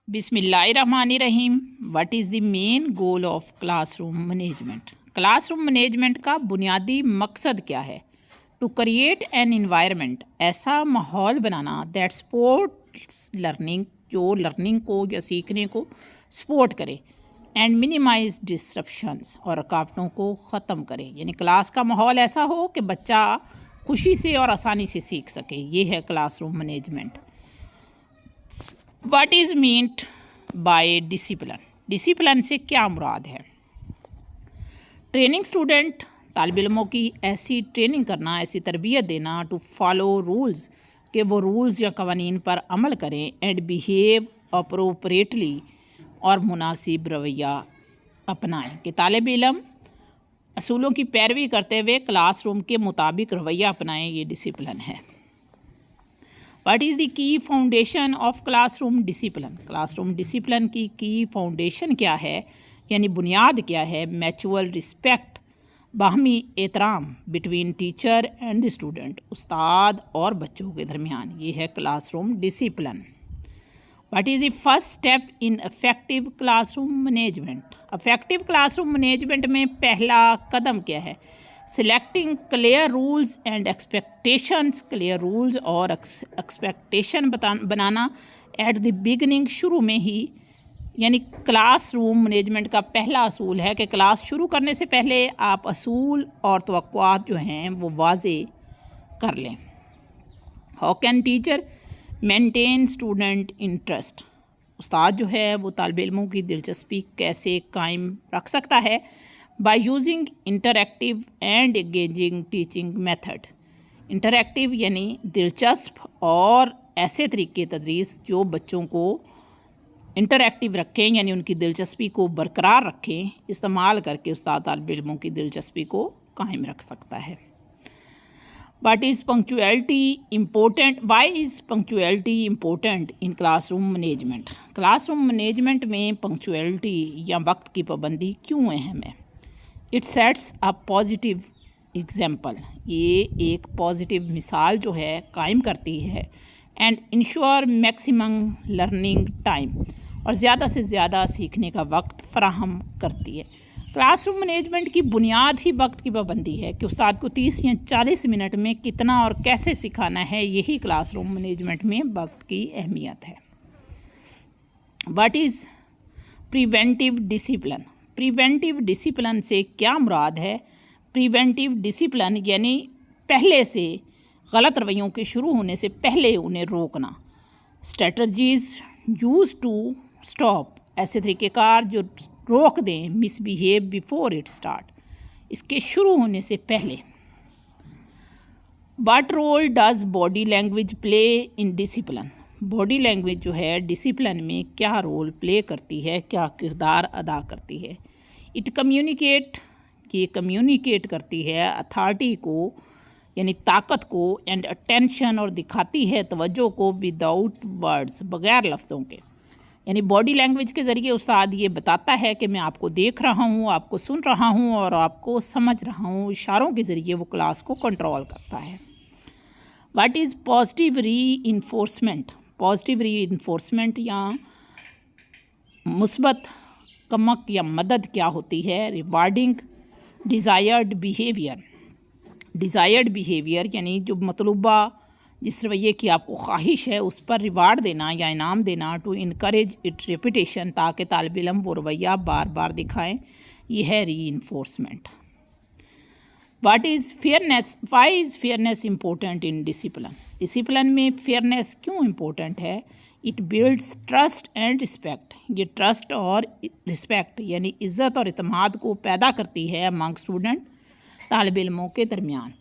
बिस्मिल्लाहिर्रहमानिर्रहीम। What is the main goal of classroom management? Classroom management का बुनियादी मकसद क्या है? टू क्रिएट एन इन्वायरमेंट, ऐसा माहौल बनाना दैट सपोर्ट्स लर्निंग, जो लर्निंग को या सीखने को सपोर्ट करे, एंड मिनिमाइज डिस्ट्रप्शंस, और रुकावटों को ख़त्म करे। यानी क्लास का माहौल ऐसा हो कि बच्चा खुशी से और आसानी से सीख सके। ये है classroom management. What is meant by discipline? Discipline से क्या मुराद है? ट्रेनिंग स्टूडेंट, तालिब इल्मों की ऐसी ट्रेनिंग करना, ऐसी तरबियत देना टू फॉलो रूल्स, कि वो रूल्स या कवानीन पर अमल करें, एंड बिहेव अप्रोप्रिएटली, और मुनासिब रवैया अपनाएं। कि तालिब इल्म असूलों की पैरवी करते हुए क्लासरूम के मुताबिक रवैया अपनाएं। ये डिसिप्लिन है। What is the key foundation of classroom discipline? Classroom discipline की फाउंडेशन क्या है, यानी बुनियाद क्या है? म्यूचुअल रिस्पेक्ट, बाहमी एहतराम between teacher and the student, उस्ताद और बच्चों के दरमियान। ये है classroom discipline. What is the first step in effective classroom management? Effective classroom management में पहला कदम क्या है? Selecting clear rules and expectations, clear rules और एक्सपेक्टेशन बनाना एट द बिगनिंग, शुरू में ही। यानी क्लास रूम मैनेजमेंट का पहला असूल है कि क्लास शुरू करने से पहले आप असूल और तवक्कुआत जो हैं वो वाज़े कर लें। How can teacher maintain student interest? उस्ताद जो है वो तालिब इल्मों की दिलचस्पी कैसे कायम रख सकता है? By using interactive and engaging teaching method. Interactive यानी दिलचस्प और ऐसे तरीके तदरीस जो बच्चों को इंटरैक्टिव रखें, यानी उनकी दिलचस्पी को बरकरार रखें, इस्तेमाल करके उस्ताद तालिब इल्मों की दिलचस्पी को कायम रख सकता है। What is punctuality important? Why is punctuality important in classroom management? Classroom management में पंक्चुअलिटी या वक्त की पाबंदी क्यों अहम है? It sets a positive example, ये एक पॉजिटिव मिसाल जो है कायम करती है, and ensure maximum learning time, और ज़्यादा से ज़्यादा सीखने का वक्त फराहम करती है। क्लासरूम मैनेजमेंट की बुनियाद ही वक्त की पाबंदी है कि उस्ताद को 30 या 40 मिनट में कितना और कैसे सिखाना है। यही क्लासरूम मैनेजमेंट में वक्त की अहमियत है। What is preventive discipline? Preventive discipline से क्या मुराद है? प्रिवेंटिव डिसिप्लिन यानी पहले से गलत रवैयों के शुरू होने से पहले उन्हें रोकना। स्ट्रेटजीज़ यूज़ टू स्टॉप, ऐसे तरीक़ेकार जो रोक दें मिसबिहेव बिफोर इट स्टार्ट, इसके शुरू होने से पहले। What role does body language play in discipline? Body language जो है डिसिप्लिन में क्या रोल प्ले करती है, क्या किरदार अदा करती है? इट कम्युनिकेट, ये कम्युनिकेट करती है अथॉरिटी को, यानी ताकत को, एंड अटेंशन, और दिखाती है तवज्जो को, विदाउट वर्ड्स, बग़ैर लफ्ज़ों के। यानी बॉडी लैंग्वेज के ज़रिए उस्ताद ये बताता है कि मैं आपको देख रहा हूँ, आपको सुन रहा हूँ और आपको समझ रहा हूँ। इशारों के ज़रिए वो क्लास को कंट्रोल करता है। What is positive reinforcement? Positive reinforcement या मुस्बत कमक या मदद क्या होती है? Rewarding desired behaviour. Desired behaviour यानी जो मतलूबा जिस रवैये की आपको ख्वाहिश है उस पर रिवार्ड देना या इनाम देना। टू इनकरेज इट रेपिटेशन, ताकि तालिब इल्म वो रवैया बार बार दिखाएं। यह है reinforcement. What is fairness? Why is fairness important in discipline? Discipline में फेयरनेस क्यों इम्पोर्टेंट है? It builds trust and respect, ये ट्रस्ट और रिस्पेक्ट यानी इज़्ज़त और इत्मीनान को पैदा करती है अमंग स्टूडेंट, तालिब इल्मों के दरमियान।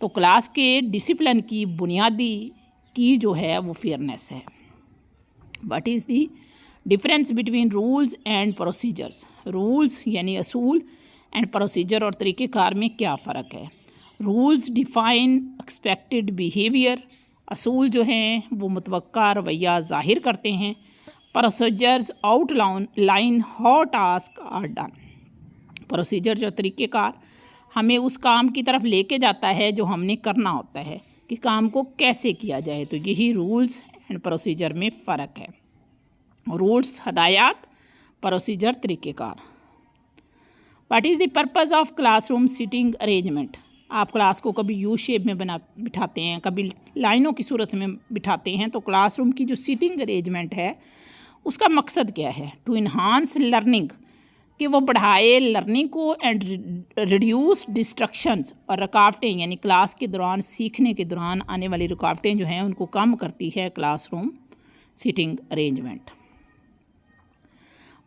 तो क्लास के डिसिप्लिन की बुनियादी की जो है वो फेयरनेस है। What is the difference between rules and procedures? Rules यानी असूल, एंड प्रोसीजर और तरीक़ेकार में क्या फ़र्क है? रूल्स डिफ़ाइन एक्सपेक्टेड बिहेवियर, असूल जो हैं वो मुतवक्का रवैया ज़ाहिर करते हैं। Procedures outline how task are done, procedure जो तरीक़ेकार हमें उस काम की तरफ लेके जाता है जो हमने करना होता है, कि काम को कैसे किया जाए। तो यही रूल्स एंड प्रोसीजर में फ़र्क है। रूल्स, हदायत, प्रोसीजर, तरीक़ेकार। What is the purpose of classroom seating arrangement? आप क्लास को कभी यू शेप में बिठाते हैं, कभी लाइनों की सूरत में बिठाते हैं, तो क्लासरूम की जो सीटिंग अरेंजमेंट है उसका मकसद क्या है? टू इन्हांस लर्निंग, कि वो बढ़ाए लर्निंग को, एंड रिड्यूस डिस्ट्रक्शंस, और रुकावटें यानी क्लास के दौरान, सीखने के दौरान आने वाली रुकावटें जो हैं उनको कम करती है classroom seating arrangement.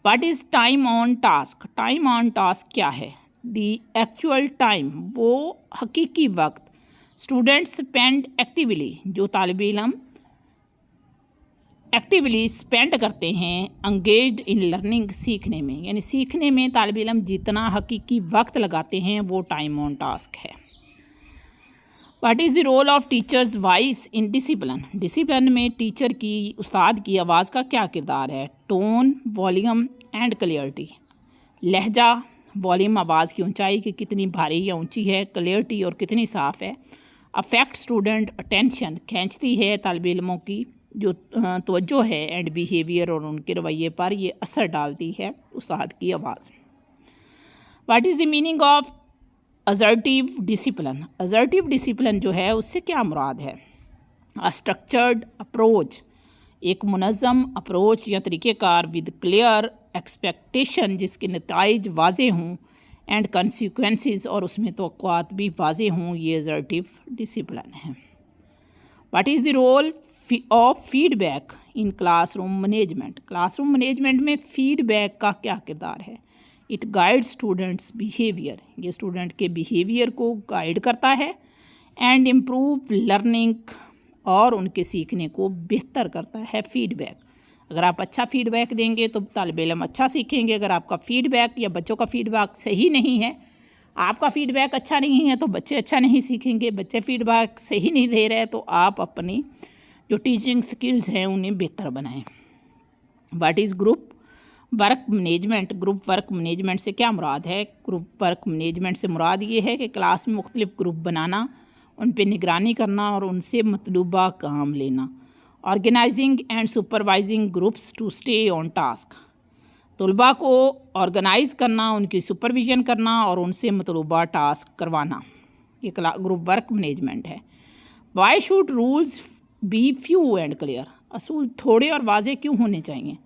What is time on task? Time on task क्या है? दी एक्चुअल टाइम, वो हकीकी वक्त, स्टूडेंट्स स्पेंड एक्टिवली, जो तालिब इल्म एक्टिवली स्पेंड करते हैं, एंगेज्ड इन लर्निंग, सीखने में, यानी सीखने में तालिब इल्म जितना हकीकी वक्त लगाते हैं वो टाइम ऑन टास्क है। What is the role of teachers voice in discipline? Discipline में टीचर की, उस्ताद की आवाज़ का क्या किरदार है? टोन, वॉल्यूम एंड क्लियरिटी, लहजा, वॉल्यूम आवाज़ की ऊंचाई कि कितनी भारी या ऊंची है, क्लियरिटी और कितनी साफ़ है। अफेक्ट स्टूडेंट अटेंशन, खींचती है तालिब इल्मों की जो तवज्जो है, एंड बिहेवियर, और उनके रवैये पर ये असर डालती है उस्ताद की आवाज़। What is the meaning of assertive discipline? Assertive discipline जो है उससे क्या मुराद है? अ स्ट्रक्चर्ड अप्रोच, एक मुनज़्ज़म अप्रोच या तरीक़ेकार, विद क्लियर एक्सपेक्टेशन, जिसके नताइज वाज़े हों, एंड कंसिक्वेंसेस, और उसमें तवक्कुआत भी वाज़े हों, ये असर्टिव डिसिप्लिन है। What is the role of feedback in classroom management? Classroom management में फ़ीडबैक का क्या किरदार है? इट गाइड स्टूडेंट्स बिहेवियर, ये स्टूडेंट के बिहेवियर को गाइड करता है, एंड इम्प्रूव लर्निंग, और उनके सीखने को बेहतर करता है फीडबैक। अगर आप अच्छा फीडबैक देंगे तो तालिब इल्म अच्छा सीखेंगे। अगर आपका फीडबैक या बच्चों का फीडबैक सही नहीं है, आपका फीडबैक अच्छा नहीं है, तो बच्चे अच्छा नहीं सीखेंगे। बच्चे फीडबैक सही नहीं दे रहे तो आप अपनी जो टीचिंग स्किल्स हैं उन्हें बेहतर बनाएं। What is group work management? Group work management से क्या मुराद है? ग्रुप वर्क मैनेजमेंट से मुराद ये है कि क्लास में मुख्तलिफ ग्रुप बनाना, उन पर निगरानी करना और उनसे मतलूबा काम लेना। Organising and supervising groups to stay on task, तलबा को ऑर्गेनाइज़ करना, उनकी सुपरविज़न करना और उनसे मतलूबा टास्क करवाना, ये ग्रुप वर्क मैनेजमेंट है। Why should rules be few and clear? असूल थोड़े और वाज़े क्यों होने चाहिए?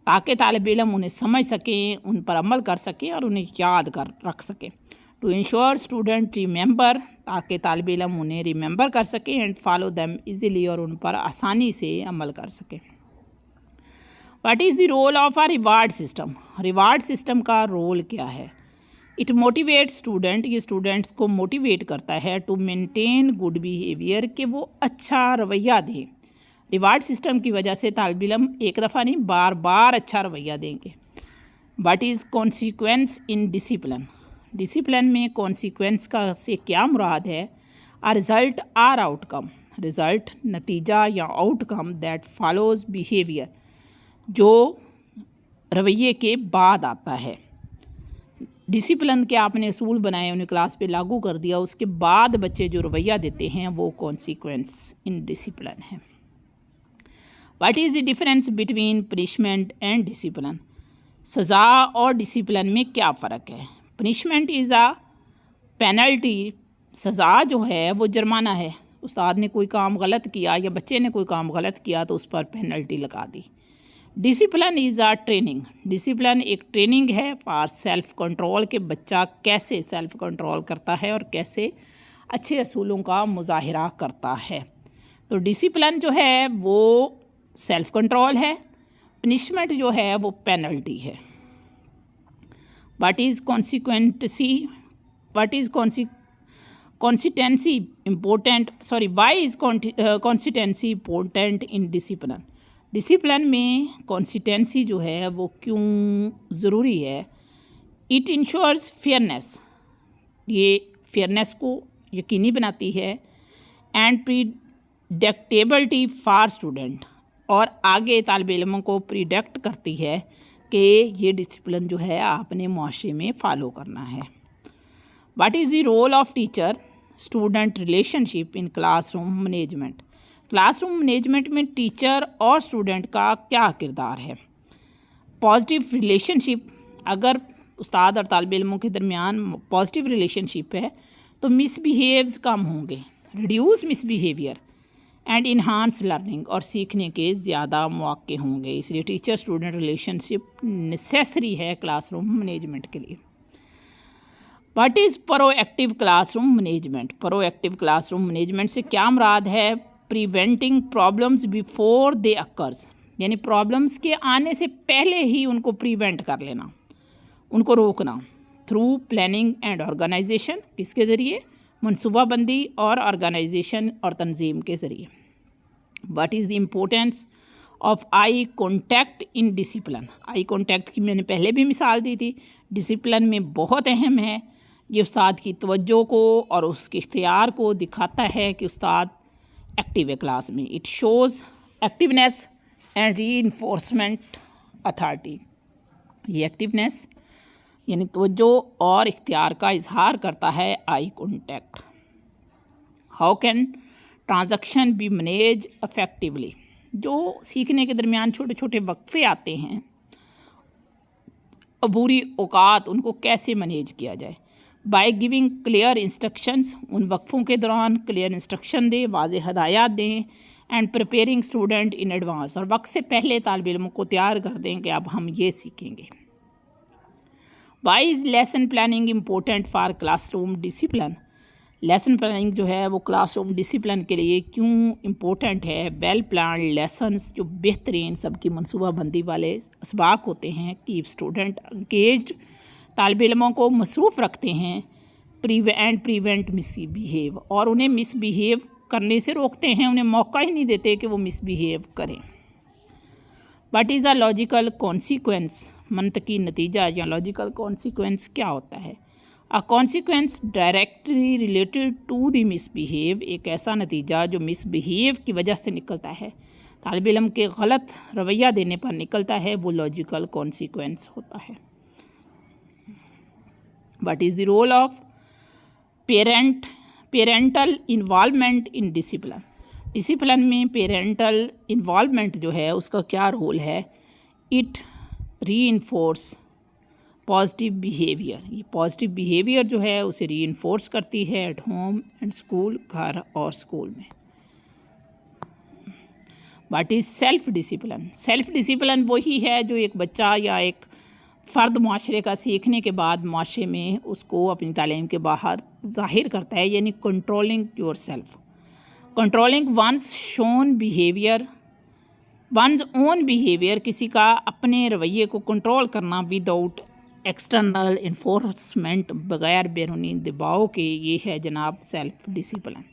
ताकि तालिब इल्म उन्हें समझ सकें, उन पर अमल कर सकें और उन्हें याद कर रख सकें। टू इंश्योर स्टूडेंट रिमेंबर, ताकि तालिब इल्म उन्हें रिमेंबर कर सकें, एंड फॉलो दैम इजीली, और उन पर आसानी से अमल कर सकें। What is the role of a reward system? Reward system का रोल क्या है? इट मोटिवेट स्टूडेंट, ये स्टूडेंट्स को मोटिवेट करता है, टू मेंटेन गुड बिहेवियर, कि वो अच्छा रवैया दें। रिवार्ड सिस्टम की वजह से तालिब इल्म एक दफ़ा नहीं बार बार अच्छा रवैया देंगे। What is consequence in discipline? Discipline में कॉन्सिक्वेंस का से क्या मुराद है? आ रिज़ल्ट आर आउटकम, रिज़ल्ट नतीजा या आउटकम, दैट फॉलोज़ बिहेवियर, जो रवैये के बाद आता है। डिसिप्लिन के आपने असूल बनाए, उन्हें क्लास पे लागू कर दिया, उसके बाद बच्चे जो रवैया देते हैं वो कॉन्सिक्वेंस इन डिसिप्लिन है। What is the difference between punishment and discipline? सज़ा और डिसिप्लिन में क्या फ़र्क है? पनिशमेंट इज़ आ पेनल्टी, सज़ा जो है वो जुर्माना है। उस्ताद ने कोई काम गलत किया या बच्चे ने कोई काम गलत किया तो उस पर पेनल्टी लगा दी। Discipline is a training, discipline एक ट्रेनिंग है फॉर सेल्फ़ कंट्रोल, के बच्चा कैसे सेल्फ़ कंट्रोल करता है और कैसे अच्छे असूलों का मुजाहिरा करता है। तो डिसिप्लिन जो है वो सेल्फ़ कंट्रोल है, पनिशमेंट जो है वो पेनल्टी है। What is consistency? What is consistency important, sorry, why is consistency important in discipline? Discipline में कॉन्सिस्टेंसी जो है वो क्यों ज़रूरी है? इट इंश्योर्स फेयरनेस, ये फेयरनेस को यकीनी बनाती है, एंड प्रीडिक्टेबिलिटी फॉर स्टूडेंट, और आगे तालिब इल्मों को प्रिडिक्ट करती है कि ये डिसिप्लिन जो है आपने मुआशरे में फ़ॉलो करना है। What is the role of teacher student relationship in classroom management? Classroom management में टीचर और स्टूडेंट का क्या किरदार है? पॉजिटिव रिलेशनशिप, अगर उस्ताद और तालिब इल्मों के दरमियान पॉजिटिव रिलेशनशिप है तो मिसबिहेव्स कम होंगे, reduce misbehaviour and enhance learning, और सीखने के ज़्यादा मौके होंगे। इसलिए टीचर स्टूडेंट रिलेशनशिप नेसेसरी है क्लासरूम मैनेजमेंट के लिए। What is proactive classroom management? Proactive classroom management से क्या मुराद है? Preventing problems before they occurs, यानी प्रॉब्लम्स के आने से पहले ही उनको प्रिवेंट कर लेना, उनको रोकना। थ्रू प्लानिंग एंड ऑर्गेनाइजेशन, किसके ज़रिए? मनसूबाबंदी और ऑर्गेनाइजेशन और तंजीम के ज़रिए। What is the importance of eye contact in discipline? Eye contact की मैंने पहले भी मिसाल दी थी, डिसिप्लिन में बहुत अहम है। ये उस्ताद की तवज्जो को और उसके इख्तियार को दिखाता है कि उस्ताद एक्टिव है क्लास में। It shows activeness and reinforcement authority. ये एक्टिवनेस यानी तवज्जो और इख्तियार का इजहार करता है eye contact. How can transaction be manage effectively? जो सीखने के दरमियान छोटे छोटे वक्फे आते हैं, अबूरी औकात, उनको कैसे मैनेज किया जाए? बाय गिविंग क्लियर इंस्ट्रक्शंस, उन वक्फ़ों के दौरान क्लियर इंस्ट्रक्शन दें, वाज़ेह हदायत दें। And preparing student in advance, और वक्त से पहले तालिब इल्मों को तैयार कर दें कि अब हम ये सीखेंगे। Why is lesson planning important for classroom discipline? Lesson planning जो है वो क्लासरूम डिसिप्लिन के लिए क्यों इम्पोर्टेंट है? वेल प्लान लेसन्स जो बेहतरीन सबकी मनसूबाबंदी वाले असबाक होते हैं, कीप स्टूडेंट एंगेज्ड, तालिब इल्मों को मसरूफ़ रखते हैं, प्रिवेंट मिसबिहेव, और उन्हें मिसबिहेव करने से रोकते हैं, उन्हें मौका ही नहीं देते कि वो मिसबिहेव करें। What is a logical consequence? मंतकी नतीजा या लॉजिकल कॉन्सिक्वेंस क्या होता है? A consequence directly related to the misbehave, एक ऐसा नतीजा जो मिसबिहेव की वजह से निकलता है, तालिब इल्म के गलत रवैया देने पर निकलता है, वो लॉजिकल कॉन्सिक्वेंस होता है। What is the role of parental involvement in discipline? Discipline में पेरेंटल इन्वॉल्वमेंट जो है उसका क्या रोल है? इट रीइंफोर्स पॉजिटिव बिहेवियर, ये पॉजिटिव बिहेवियर जो है उसे रीइंफोर्स करती है एट होम एंड स्कूल, घर और स्कूल में। What is self discipline? Self discipline वही है जो एक बच्चा या एक फ़र्द माशरे का सीखने के बाद माशरे में उसको अपनी तालीम के बाहर ज़ाहिर करता है, यानी controlling yourself, controlling one's own behaviour, one's own behaviour, किसी का अपने रवैये को कंट्रोल करना विदाउट एक्सटर्नल इन्फोर्समेंट, बग़ैर बैरूनी दबाव के, ये है जनाब सेल्फ डिसिप्लिन।